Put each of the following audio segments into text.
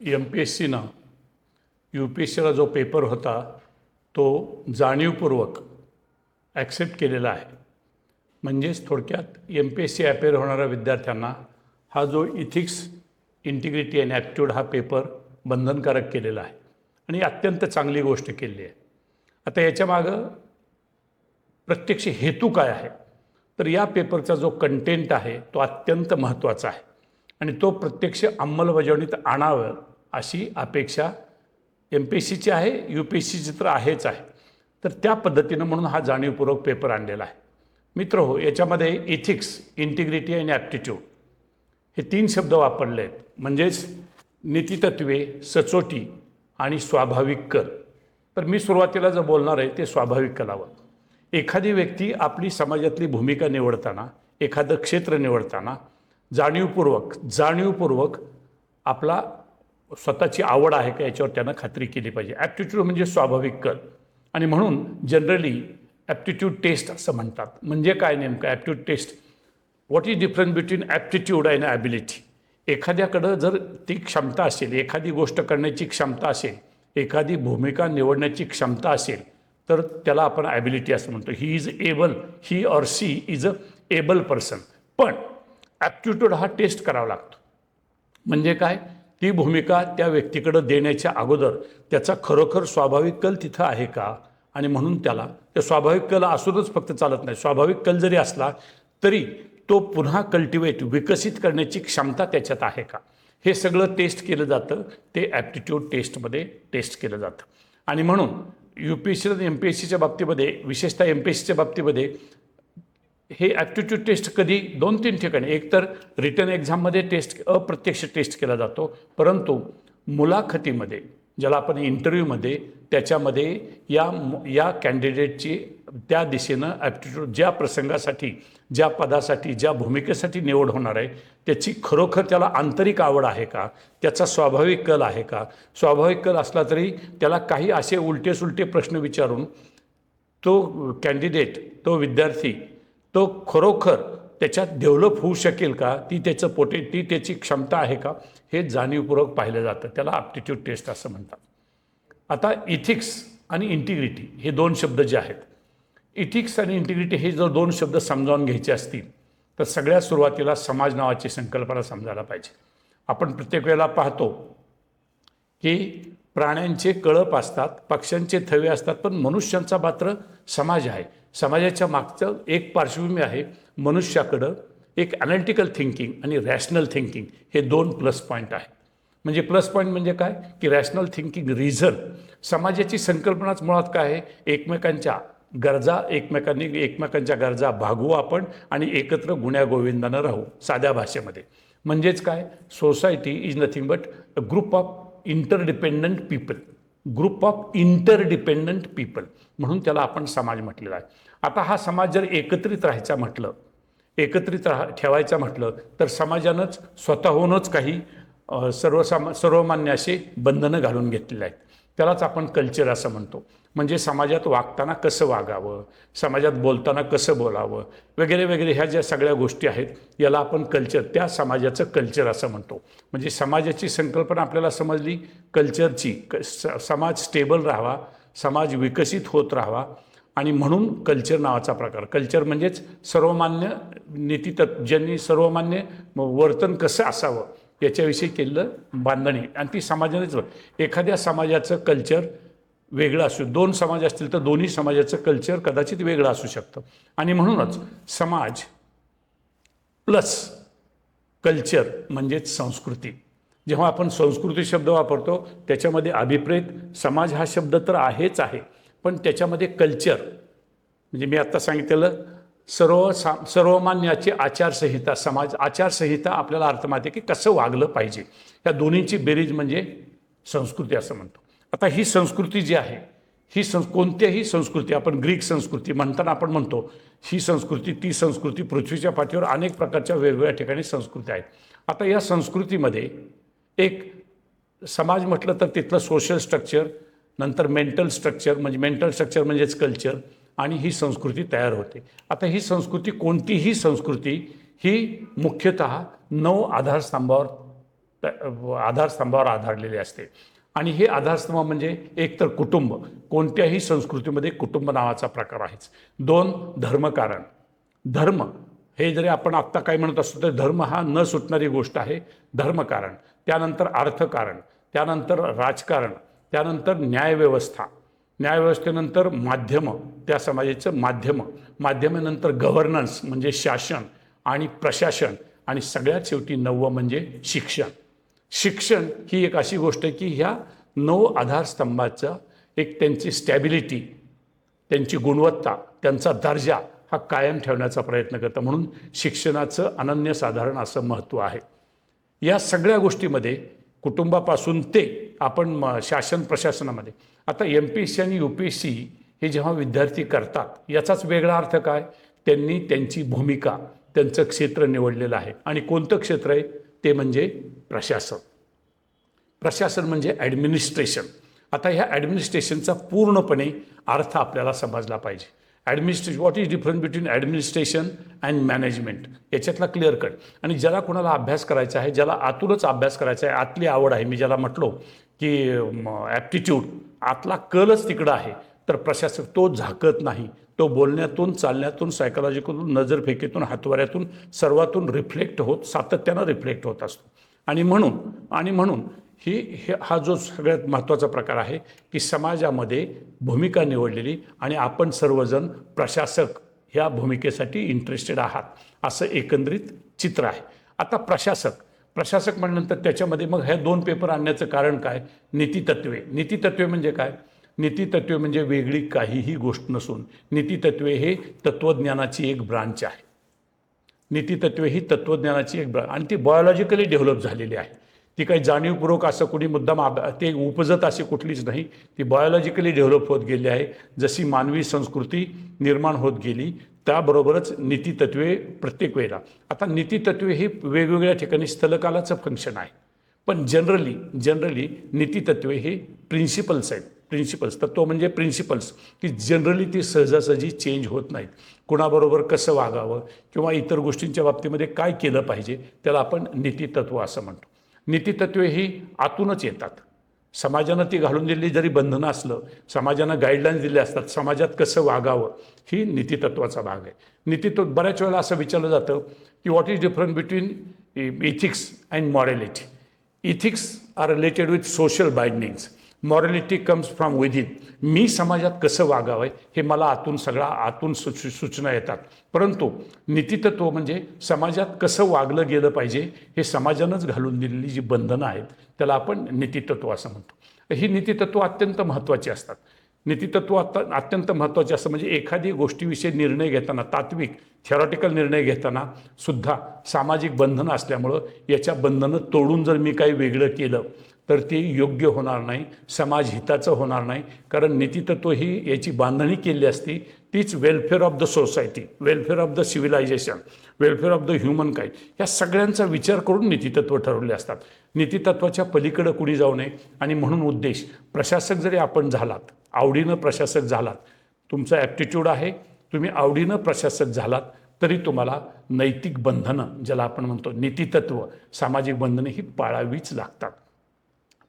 MPSCनं UPSCला जो पेपर होता तो जाणीवपूर्वक ॲक्सेप्ट केलेला आहे. म्हणजेच थोडक्यात MPSC अपेअर होणाऱ्या विद्यार्थ्यांना हा जो इथिक्स, इंटिग्रिटी अँड ॲप्टिट्यूड हा पेपर बंधनकारक केलेला आहे आणि अत्यंत चांगली गोष्ट केली आहे. आता याच्यामागं प्रत्यक्ष हेतू काय आहे, तर या पेपरचा जो कंटेंट आहे तो अत्यंत महत्त्वाचा आहे आणि तो प्रत्यक्ष अंमलबजावणीत आणावं अशी अपेक्षा MPSCची आहे, UPSCची तर आहेच आहे. तर त्या पद्धतीनं म्हणून हा जाणीवपूर्वक पेपर आणलेला आहे. मित्रहो, याच्यामध्ये इथिक्स, इंटिग्रिटी आणि ॲप्टिट्यूड हे 3 शब्द वापरले आहेत. म्हणजेच नीतितत्वे, सचोटी आणि स्वाभाविक कल. तर मी सुरुवातीला जे बोलणार आहे ते स्वाभाविक कलावर. एखादी व्यक्ती आपली समाजातली भूमिका निवडताना, एखादं क्षेत्र निवडताना जाणीवपूर्वक आपला स्वतःची आवड आहे का याच्यावर त्यानं खात्री केली पाहिजे. ॲप्टिट्यूड म्हणजे स्वाभाविक कल आणि म्हणून जनरली ॲप्टिट्यूड टेस्ट असं म्हणतात. म्हणजे काय नेमकं aptitude test? What is difference between aptitude and ability? एखाद्याकडं जर ती क्षमता असेल, एखादी गोष्ट करण्याची क्षमता असेल, एखादी भूमिका निवडण्याची क्षमता असेल तर त्याला आपण ॲबिलिटी असं म्हणतो. He is able, he or she is a able person. पण ॲप्टिट्यूड हा टेस्ट करावा लागतो. म्हणजे काय? ती भूमिका त्या व्यक्तीकडं देण्याच्या अगोदर त्याचा खरोखर स्वाभाविक कल तिथं आहे का, आणि म्हणून त्याला त्या स्वाभाविक कल असूनच फक्त चालत नाही. स्वाभाविक कल जरी असला तरी तो पुन्हा विकसित करण्याची क्षमता त्याच्यात आहे का, हे सगळं टेस्ट केलं जातं. ते ॲप्टिट्यूड टेस्टमध्ये टेस्ट केलं जातं. आणि म्हणून UPSC आणि MPSCच्या बाबतीमध्ये, विशेषतः MPSCच्या बाबतीमध्ये हे ॲप्टिट्यूड टेस्ट कधी 2-3 ठिकाणी, एक तर रिटन एक्झाममध्ये टेस्ट, अप्रत्यक्ष टेस्ट केला जातो, परंतु मुलाखतीमध्ये, ज्याला आपण इंटरव्ह्यूमध्ये, त्याच्यामध्ये या कॅन्डिडेटची त्या दिशेनं ॲप्टिट्यूड, ज्या प्रसंगासाठी, ज्या पदासाठी, ज्या भूमिकेसाठी निवड होणार आहे त्याची खरोखर त्याला आंतरिक आवड आहे का, त्याचा स्वाभाविक कल आहे का. स्वाभाविक कल असला तरी त्याला काही असे उलटे प्रश्न विचारून तो कॅन्डिडेट, तो विद्यार्थी, तो खरोखर त्याच्यात डेव्हलप होऊ शकेल का, ती त्याची क्षमता आहे का, हे जाणीवपूर्वक पाहिलं जातं. त्याला ॲप्टिट्यूड टेस्ट असं म्हणतात. आता इथिक्स आणि इंटिग्रिटी हे 2 शब्द जे आहेत, इथिक्स आणि इंटिग्रिटी हे जर 2 शब्द समजावून घ्यायचे असतील तर सगळ्यात सुरुवातीला समाज नावाची संकल्पना समजायला पाहिजे. आपण प्रत्येक वेळेला पाहतो की प्राण्यांचे कळप असतात, पक्ष्यांचे थवे असतात, पण मनुष्यांचा मात्र समाज आहे. समाजाच्या मागचं एक पार्श्वभूमी आहे. मनुष्याकडं एक ॲनालिटिकल थिंकिंग आणि रॅशनल थिंकिंग हे 2 प्लस पॉईंट आहेत. म्हणजे प्लस पॉईंट म्हणजे काय की रॅशनल थिंकिंग, रिझन. समाजाची संकल्पनाच मुळात काय आहे, एकमेकांच्या गरजा भागवू आपण आणि एकत्र गुण्यागोविंदानं राहू. साध्या भाषेमध्ये म्हणजेच काय, society is nothing but a group of interdependent people. म्हणून त्याला आपण समाज म्हटलेला आहे. आता हा समाज जर एकत्रित ठेवायचा म्हटलं तर समाजानंच स्वतःहूनच काही सर्वमान्य असे बंधनं घालून घेतलेले आहेत. त्यालाच आपण कल्चर असं म्हणतो. म्हणजे समाजात वागताना कसं वागावं, समाजात बोलताना कसं बोलावं, वगैरे ह्या ज्या सगळ्या गोष्टी आहेत याला आपण कल्चर, त्या समाजाचं कल्चर असं म्हणतो. म्हणजे समाजाची संकल्पना आपल्याला समजली, कल्चरची. समाज स्टेबल राहावा, समाज विकसित होत राहावा, आणि म्हणून कल्चर नावाचा प्रकार. कल्चर म्हणजेच सर्वमान्य ज्यांनी सर्वमान्य वर्तन कसं असावं याच्याविषयी केलेलं बांधणी, आणि ती समाजानेच. एखाद्या समाजाचं कल्चर वेगळं असू, 2 समाज असतील तर दोन्ही समाजाचं कल्चर कदाचित वेगळं असू शकतं. आणि म्हणूनच समाज प्लस कल्चर म्हणजेच संस्कृती. जेव्हा आपण संस्कृती शब्द वापरतो त्याच्यामध्ये अभिप्रेत समाज हा शब्द तर आहेच आहे, पण त्याच्यामध्ये कल्चर म्हणजे मी आत्ता सांगितलेलं सर्वमान्याची आचारसंहिता, समाज आचारसंहिता आपल्याला अर्थ माहिती आहे की कसं वागलं पाहिजे. या दोन्हीची बेरीज म्हणजे संस्कृती असं म्हणतो. आता ही संस्कृती जी आहे, ही कोणत्याही संस्कृती, आपण ग्रीक संस्कृती म्हणताना आपण म्हणतो ही संस्कृती, ती संस्कृती, पृथ्वीच्या पाठीवर अनेक प्रकारच्या वेगवेगळ्या ठिकाणी संस्कृती आहेत. आता या संस्कृतीमध्ये एक समाज म्हटलं तर तिथलं सोशल स्ट्रक्चर, नंतर मेंटल स्ट्रक्चर म्हणजेच कल्चर, आणि ही संस्कृती तयार होते. आता ही संस्कृती, कोणतीही संस्कृती ही मुख्यतः 9 आधारस्तंभावर आधारस्तंभावर आधारलेली असते. आणि हे आधारस्तंभ म्हणजे एक तर कुटुंब, कोणत्याही संस्कृतीमध्ये कुटुंब नावाचा प्रकार आहेच. 2 धर्मकारण. धर्म हे जरी आपण आत्ता काय म्हणत असतो तर धर्म हा न सुटणारी गोष्ट आहे. धर्मकारण, त्यानंतर अर्थकारण, त्यानंतर राजकारण, त्यानंतर न्यायव्यवस्था, न्यायव्यवस्थेनंतर माध्यम, त्या समाजाचं माध्यम, माध्यमानंतर गव्हर्नन्स म्हणजे शासन आणि प्रशासन, आणि सगळ्यात शेवटी 9वं म्हणजे शिक्षण. शिक्षण ही एक अशी गोष्ट आहे की ह्या 9 आधारस्तंभाचं एक त्यांची स्टॅबिलिटी, त्यांची गुणवत्ता, त्यांचा दर्जा हा कायम ठेवण्याचा प्रयत्न करतं. म्हणून शिक्षणाचं अनन्यसाधारण असं महत्त्व आहे. या सगळ्या गोष्टीमध्ये कुटुंबापासून ते आपण शासन प्रशासनामध्ये, आता MPSC आणि UPSC हे जेव्हा विद्यार्थी करतात याचाच वेगळा अर्थ काय, त्यांनी त्यांची भूमिका, त्यांचं क्षेत्र निवडलेलं आहे. आणि कोणतं क्षेत्र आहे ते म्हणजे प्रशासन. प्रशासन म्हणजे ॲडमिनिस्ट्रेशन. आता ह्या ॲडमिनिस्ट्रेशनचा पूर्णपणे अर्थ आपल्याला समजला पाहिजे. Administration, what is difference between administration and management, याच्यातला क्लिअर कट. आणि ज्याला कोणाला अभ्यास करायचा आहे, ज्याला आतूनच अभ्यास करायचा आहे, आतली आवड आहे, मी ज्याला म्हटलो की ॲप्टिट्यूड, आतला कलच तिकडं आहे, तर प्रशासक तो झाकत नाही. तो बोलण्यातून, चालण्यातून, सायकोलॉजिकलून, नजरफेकीतून, हातवाऱ्यातून, सर्वातून रिफ्लेक्ट होत, सातत्यानं रिफ्लेक्ट होत असतो. आणि म्हणून हा जो सगळ्यात महत्त्वाचा प्रकार आहे की समाजामध्ये भूमिका निवडलेली, आणि आपण सर्वजण प्रशासक ह्या भूमिकेसाठी इंटरेस्टेड आहात, असं एकंदरीत चित्र आहे. आता प्रशासक म्हणल्यानंतर त्याच्यामध्ये मग हे 2 पेपर आणण्याचं कारण काय, नीतितत्वे. नीतितत्वे म्हणजे काय, नीतितत्वे म्हणजे वेगळी काहीही गोष्ट नसून नीतितत्वे हे तत्त्वज्ञानाची एक ब्रांच आहे. नीतितत्वे ही तत्त्वज्ञानाची एक ब्रांच, आणि ती बायोलॉजिकली डेव्हलप झालेली आहे. ती काही जाणीवपूर्वक असं कुणी मुद्दाम ते उपजत अशी कुठलीच नाही. ती बायोलॉजिकली डेव्हलप होत गेली आहे. जशी मानवी संस्कृती निर्माण होत गेली त्याबरोबरच नीतितत्वे प्रत्येक वेळेला. आता नीतितत्वे ही वेगवेगळ्या ठिकाणी स्थलकालाचं फंक्शन आहे, पण जनरली नीतितत्वे हे प्रिन्सिपल्स आहेत. तत्व म्हणजे प्रिन्सिपल्स की जनरली ती सहजासहजी चेंज होत नाहीत. कुणाबरोबर कसं वागावं किंवा इतर गोष्टींच्या बाबतीमध्ये काय केलं पाहिजे त्याला आपण नीतितत्व असं म्हणतो. नीतितत्वे ही आतूनच येतात. समाजानं ती घालून दिलेली जरी बंधनं असलं, समाजानं गाईडलाईन्स दिले असतात, समाजात कसं वागावं ही नीतितत्वाचा भाग आहे. नीतित्व बऱ्याच वेळेला असं विचारलं जातं की what is difference between ethics and morality. Ethics are related with social bindings, morality comes from within. मी समाजात कसं वागावं हे मला आतून सूचना येतात. परंतु नीतितत्व म्हणजे समाजात कसं वागलं गेलं पाहिजे हे समाजानंच घालून दिलेली जी बंधनं आहेत त्याला आपण नीतितत्व असं म्हणतो. ही नीतितत्व अत्यंत महत्त्वाची असतात. नीतितत्व अत्यंत महत्त्वाचे असं म्हणजे एखादी गोष्टीविषयी निर्णय घेताना, तात्विक थेरॉटिकल निर्णय घेताना सुद्धा सामाजिक बंधनं असल्यामुळं याच्या बंधनं तोडून जर मी काही वेगळं केलं तर ते योग्य होणार नाही, समाज हिताचं होणार नाही. कारण नीतितत्व ही याची बांधणी केली असती तीच welfare of the society, welfare of the civilisation, welfare of the humankind, या सगळ्यांचा विचार करून नीतितत्व ठरवले असतात. नीतितत्वाच्या पलीकडं कुणी जाऊ नये. आणि म्हणून उद्देश, प्रशासक जरी आपण झालात, आवडीनं प्रशासक झालात, तुमचा ॲप्टिट्यूड आहे, तुम्ही आवडीनं प्रशासक झालात, तरी तुम्हाला नैतिक बंधनं, ज्याला आपण म्हणतो नीतितत्व, सामाजिक बंधनं ही पाळावीच लागतात.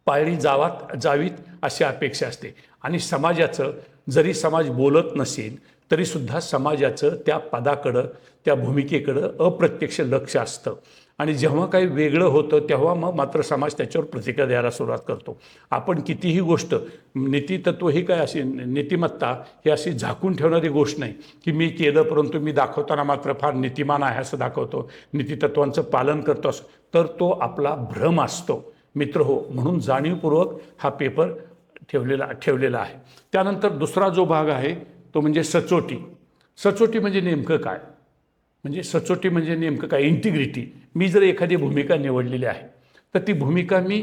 पायरी जावीत अशी अपेक्षा असते. आणि समाजाचं जरी समाज बोलत नसेल तरीसुद्धा समाजाचं त्या पदाकडं, त्या भूमिकेकडं अप्रत्यक्ष लक्ष असतं. आणि जेव्हा काही वेगळं होतं तेव्हा मग मात्र समाज त्याच्यावर प्रतिक्रिया द्यायला सुरुवात करतो. आपण कितीही गोष्ट, नीतितत्व ही काय अशी नीतिमत्ता ही अशी झाकून ठेवणारी गोष्ट नाही की मी केलं परंतु मी दाखवताना मात्र फार नीतिमान आहे असं दाखवतो, नीतितत्वांचं पालन करतो असं, तर तो आपला भ्रम असतो मित्र हो. म्हणून जाणीवपूर्वक हा पेपर ठेवलेला आहे. त्यानंतर दुसरा जो भाग आहे तो म्हणजे सचोटी. सचोटी म्हणजे नेमकं काय, इंटिग्रिटी. मी जर एखादी भूमिका निवडलेली आहे तर ती भूमिका मी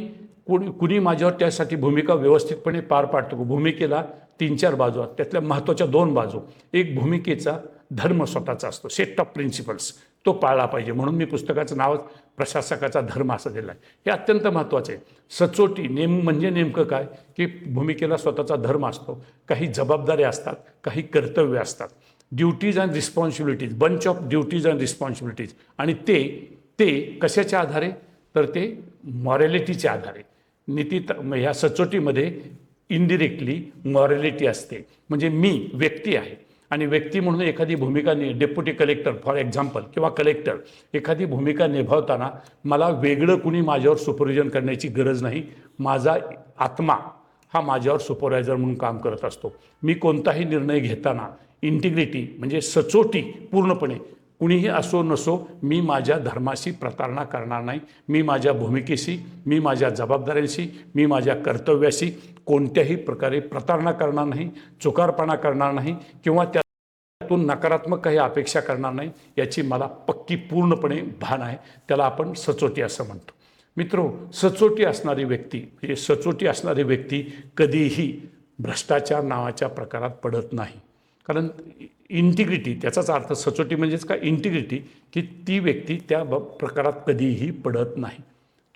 कुणी माझ्यावर त्यासाठी भूमिका व्यवस्थितपणे पार पाडतो. भूमिकेला 3-4 बाजू आहेत, त्यातल्या महत्त्वाच्या 2 बाजू. एक भूमिकेचा धर्म स्वतःचा असतो, सेट ऑफ प्रिन्सिपल्स, तो पाळला पाहिजे. म्हणून मी पुस्तकाचं नाव प्रशासकाचा धर्म असं दिलं आहे. हे अत्यंत महत्त्वाचं आहे. सचोटी म्हणजे नेमकं काय की भूमिकेला स्वतःचा धर्म असतो, काही जबाबदाऱ्या असतात, काही कर्तव्य असतात, duties and responsibilities, bunch of duties and responsibilities. आणि ते कशाच्या आधारे, तर ते मॉरॅलिटीच्या आधारे ह्या सचोटीमध्ये इनडिरेक्टली मॉरॅलिटी असते. म्हणजे मी व्यक्ती आहे आणि व्यक्ती म्हणून एखादी भूमिका डेप्युटी कलेक्टर फॉर एक्झाम्पल किंवा कलेक्टर एखादी भूमिका निभावताना मला वेगळं कुणी माझ्यावर सुपरविजन करण्याची गरज नाही. माझा आत्मा हा माझ्यावर सुपरवायझर म्हणून काम करत असतो. मी कोणताही निर्णय घेताना इंटिग्रिटी म्हणजे सचोटी पूर्णपणे कुणीही असो नसो मी माझ्या धर्माशी प्रतारणा करणार नाही. मी माझ्या भूमिकेशी, मी माझ्या जबाबदाऱ्यांशी, मी माझ्या कर्तव्याशी कोणत्याही प्रकारे प्रतारणा करणार नाही, चुकारपणा करणार नाही किंवा त्यातून नकारात्मक काही अपेक्षा करणार नाही. याची मला पक्की पूर्णपणे भान आहे. त्याला आपण सचोटी असं म्हणतो. मित्रो, सचोटी असणारी व्यक्ती म्हणजे सचोटी असणारी व्यक्ती कधीही भ्रष्टाचार नावाच्या प्रकारात पडत नाही. कारण इंटिग्रिटी त्याचाच अर्थ सचोटी म्हणजेच काय इंटिग्रिटी, की ती व्यक्ती त्या प्रकारात कधीही पडत नाही.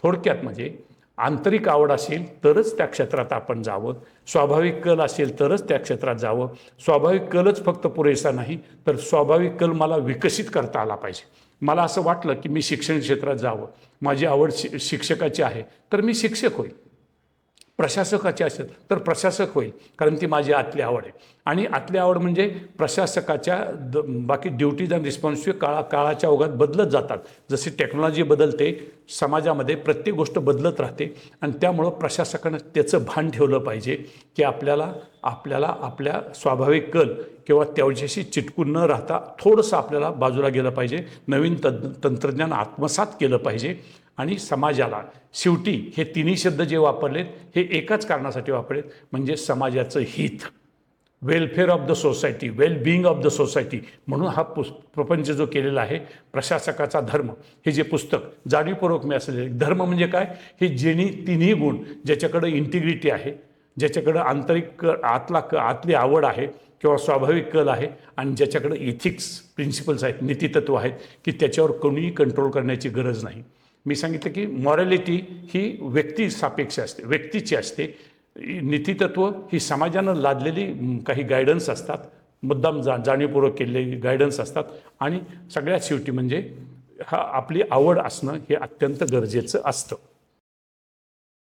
थोडक्यात म्हणजे आंतरिक आवड असेल तरच त्या क्षेत्रात आपण जावं, स्वाभाविक कल असेल तरच त्या क्षेत्रात जावं. स्वाभाविक कलच फक्त पुरेसा नाही तर स्वाभाविक कल मला विकसित करता आला पाहिजे. मला असं वाटलं की मी शिक्षण क्षेत्रात जावं, माझी आवड शिक्षकाची आहे तर मी शिक्षक होईल, प्रशासकाची असेल तर प्रशासक होईल, कारण ती माझी आतली आवड आहे. आणि आतली आवड म्हणजे प्रशासकाच्या बाकी ड्युटीज अँड रिस्पॉन्सिबिलिटी काळाच्या ओघात बदलत जातात. जशी टेक्नॉलॉजी बदलते, समाजामध्ये प्रत्येक गोष्ट बदलत राहते आणि त्यामुळं प्रशासकानं त्याचं भान ठेवलं पाहिजे की आपल्याला आपल्या स्वाभाविक कल किंवा त्याच्याशी चिटकून न राहता थोडंसं आपल्याला बाजूला गेलं पाहिजे, नवीन तंत्रज्ञान आत्मसात केलं पाहिजे. आणि समाजाला शेवटी हे तिन्ही शब्द जे वापरलेत हे एकाच कारणासाठी वापरलेत, म्हणजे समाजाचं हित, welfare of the society, well being of the society. म्हणून हा प्रपंच जो केलेला आहे प्रशासकाचा धर्म, हे जे पुस्तक जाणीवपूर्वक मी असलेले धर्म म्हणजे काय, हे तिन्ही गुण ज्याच्याकडे इंटिग्रिटी आहे, ज्याच्याकडं आंतरिक आतली आवड आहे किंवा स्वाभाविक कल आहे आणि ज्याच्याकडे इथिक्स प्रिन्सिपल्स आहेत, नीतितत्व आहेत की त्याच्यावर कोणीही कंट्रोल करण्याची गरज नाही. मी सांगितलं की मॉरॅलिटी ही व्यक्तिसापेक्ष असते, व्यक्तीची असते. नीतितत्व ही समाजानं लादलेली काही गायडन्स असतात, मुद्दाम जाणीवपूर्वक केलेली गायडन्स असतात. आणि सगळ्यात शेवटी म्हणजे आपली आवड असणं हे अत्यंत गरजेचं असतं.